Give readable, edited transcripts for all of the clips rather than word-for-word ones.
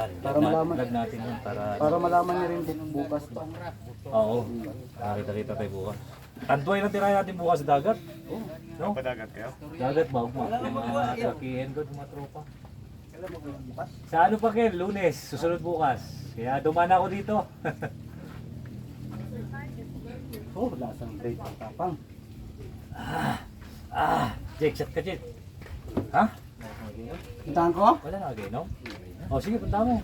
Yan. Para malaman. Vlog natin yun Para malaman niyo rin bukas ba. Oo. Nakita-kita tayo bukas. Tanduay na tirahin natin bukas sa dagat. No? Padagat kayo? Dagat ba? Mga lakihin ko, mga tropa. Sa ano pa Ken? Lunes, susunod bukas. Kaya dumaan ako dito. Oh, lasang great ang tapang. Jake, shot ka Jake. Ha? Puntahan ko? Wala na agay, no? O sige, punta mo.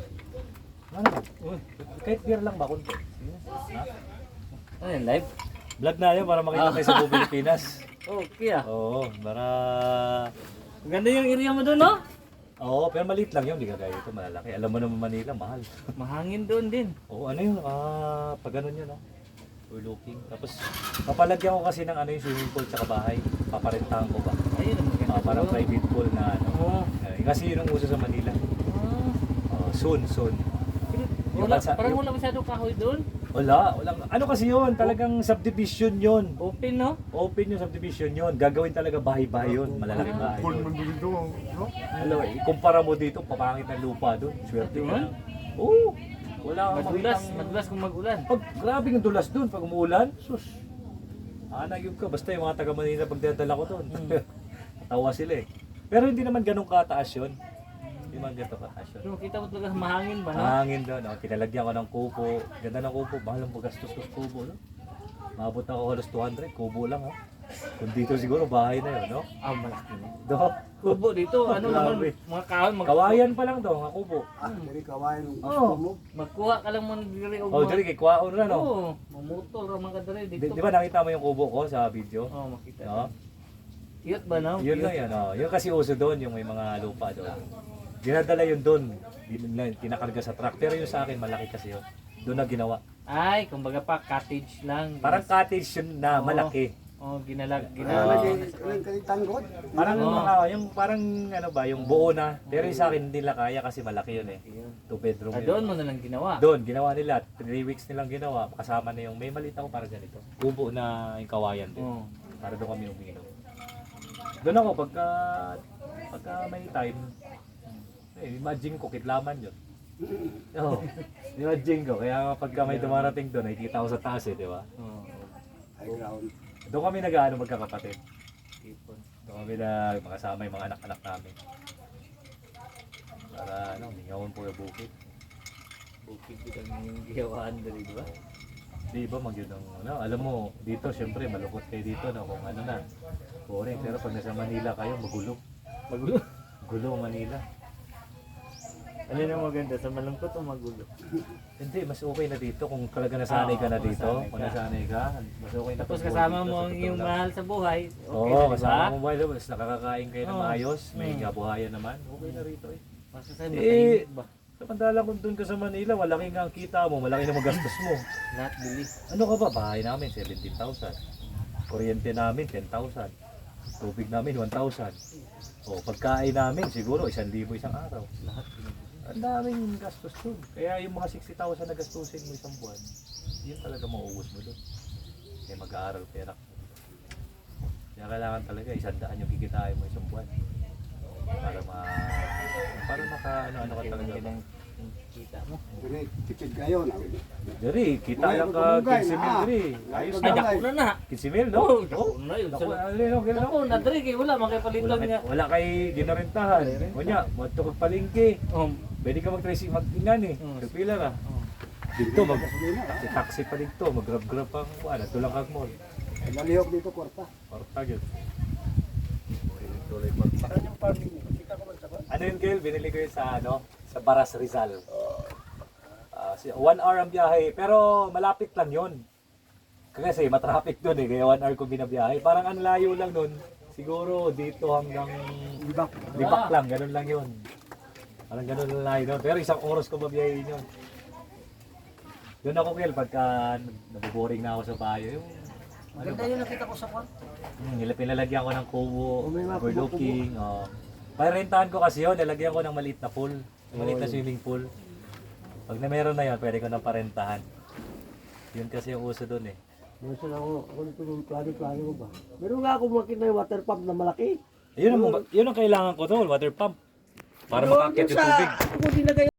Ano ba? Kahit beer lang ba konti? Sige. Ha? Ano yan, live? Vlog na yun para makita tayo sa buong Pilipinas. Okay ah. Oo, para... Ganda yung area mo doon, no? Oo, pero maliit lang yun, hindi ka gaya ito, malalaki. Alam mo naman Manila, mahal. Mahangin doon din. Oo, ano yun, pag ganun yun, no? Overlooking. Tapos, papalagyan ko kasi ng ano yung swimming pool tsaka bahay. Paparentahan ko ba? Ayun ang maganda. Parang doon. private pool na ano. Oo. Kasi yun ang uso sa Manila. Soon. Yung Wala, bansa- parang yung- wala masyadong kahoy doon. Walang, ano kasi yun, talagang subdivision yun. Open, no? Open yung subdivision yun. Gagawin talaga bahay-bahay yun. Malalaking bahay. Full man dito, no? Ano eh, kumpara mo dito, papangit ng lupa doon. Swerte ka Doon? lang. Oo. Wala kang Madulas, makitang- madulas kung mag-ulan. Pag grabe ng dulas doon pag umuulan, sus. Anayog ka, basta yung mga taga Manila pagdadala ko doon. Tawa sila eh. Pero hindi naman ganun kataas yun. Hindi naman ganun kataas yun. Pero makita mo talaga mahangin ba, no? Mahangin doon, oh. Kinalagyan ko ng kubo. Ganda ng kubo, mahal ang pagastos ko sa kubo, no? Maabot ako halos 200, kubo lang, oh. Kung dito siguro bahay na yun, no? Malaki na. Do. Kubo dito, ano naman, Grabe. mga kahoy, Kawayan pa lang do, mga kubo. Dili kawain ng Oo. gusto mo. magkuha ka lang man diri og Oh, dali kay kuwaon na, no? Oo, mamutol ra man ka diri Di, dito. di ba nakita mo yung kubo ko sa video? Oo, makita. No? Cute ba, no? Yun lang yan, oh. Yun kasi uso doon, yung may mga lupa doon. Dinadala yun doon. Kinakarga sa truck. Pero yung sa akin, malaki kasi yun. Doon na ginawa. Ay, kumbaga pa cottage lang. Parang cottage yun na Oo. malaki. Oh, ginalag. Lalagay yung kalitanggod. Parang Oo. yung parang ano ba, yung buo na. Pero yung sa akin hindi nila kaya kasi malaki yun eh. 2 bedroom Ah, yun. doon mo na lang ginawa. Doon, ginawa nila. 3 weeks nilang ginawa. Kasama na yung may maliit ako parang ganito. Kubo na yung kawayan din. Oo. Para doon kami uminom. Doon ako pagka may time, imagine ko kitlaman yun. Oo. Imagine ko. Kaya pagka may dumarating doon, nakikita ko sa taas eh, di ba? Oo. High ground. Doon kami nag-ano magkakapatid. Tipon. Doon kami makasama yung mga anak-anak namin. Para ano, lingawin po yung bukid. Bukid kita yung giyawaan diri, di ba? Di ba magyun ang ano, alam mo, dito syempre malungkot kayo dito no, kung ano na. Boring, pero pag nasa Manila kayo, magulo. Magulo. Gulo ang Manila. Ano yung maganda sa malungkot o magulo? Hindi, mas okay na dito kung talaga nasanay ka na Oo, dito. nasanay Kung ka. nasanay ka, mas okay na Tapos pag kasama dito, mo sa ang totoo iyong lang. mahal sa buhay. Okay Oo, na, di kasama ba? mo ba? Mas nakakakain kayo ng Oo. maayos, may Mm. kabuhayan naman. Okay na rito eh. Basta sa Eh, matahimik ba? Samantala kung doon ka sa Manila, malaki nga ang kita mo, malaki na magastos mo. Lahat bili. Ano ka ba? Bahay namin, 17,000. Kuryente namin, 10,000. Tubig namin, 1,000. O, pagkain namin, siguro 1,000 isang araw. Lahat bili. Ang daming gastos doon. Kaya yung mga 60,000 na gastusin mo isang buwan, yun talaga mauubos mo doon. Kaya mag-aaral pera. Kaya kailangan talaga 100 yung kikitain mo isang buwan. Para maka ano ka talaga. Ang kita mo. Dili tipid kayo na. Dari, kita lang ka Bugay, 15 mil dari. Ayos Ay, na. dako na na. 15 mil, no? Oo, dako na yun. Dako, ano, gano'n. Dako na, diri kay wala man kay palitan niya. Wala kay ginarentahan. Kunya, madto kag palengke. Pwede ka mag-tracing mag-ingan eh. Pila ra. Dito mag si taxi pa dito, mag-grab ang kuan, tulang kag mall. Nalihok dito kwarta. Porta gyud. Tuloy porta. Saan yung parking mo? Kita ko man sa kwarta. Ano yun, Gail? Binili ko yun sa ano, sa Baras Rizal. 1 hour ang biyahe, pero malapit lang yun. Kasi matraffic doon eh, kaya 1 hour ko binabiyahe. Parang ang layo lang nun, siguro dito hanggang Libak lang, ganun lang yun. Parang ganun lang layo doon. Pero isang oras ko babiyahin yun. Doon ako, Gail, pagka nabuboring na ako sa bayo, yung ano ba? Yung nakita ko sa kwarto. Pinalagyan ko ng kubo, May mga overlooking. Parentahan ko kasi yun, nalagyan ko ng maliit na pool. Maliit na swimming pool. Pag na meron na yun, pwede ko nang parentahan. Yun kasi yung uso doon eh. Minsan ako nito yung plano mo ba? Meron nga ako makita yung water pump na malaki. Yun ang kailangan ko doon, water pump. Para makakit yung tubig. Ako dinagay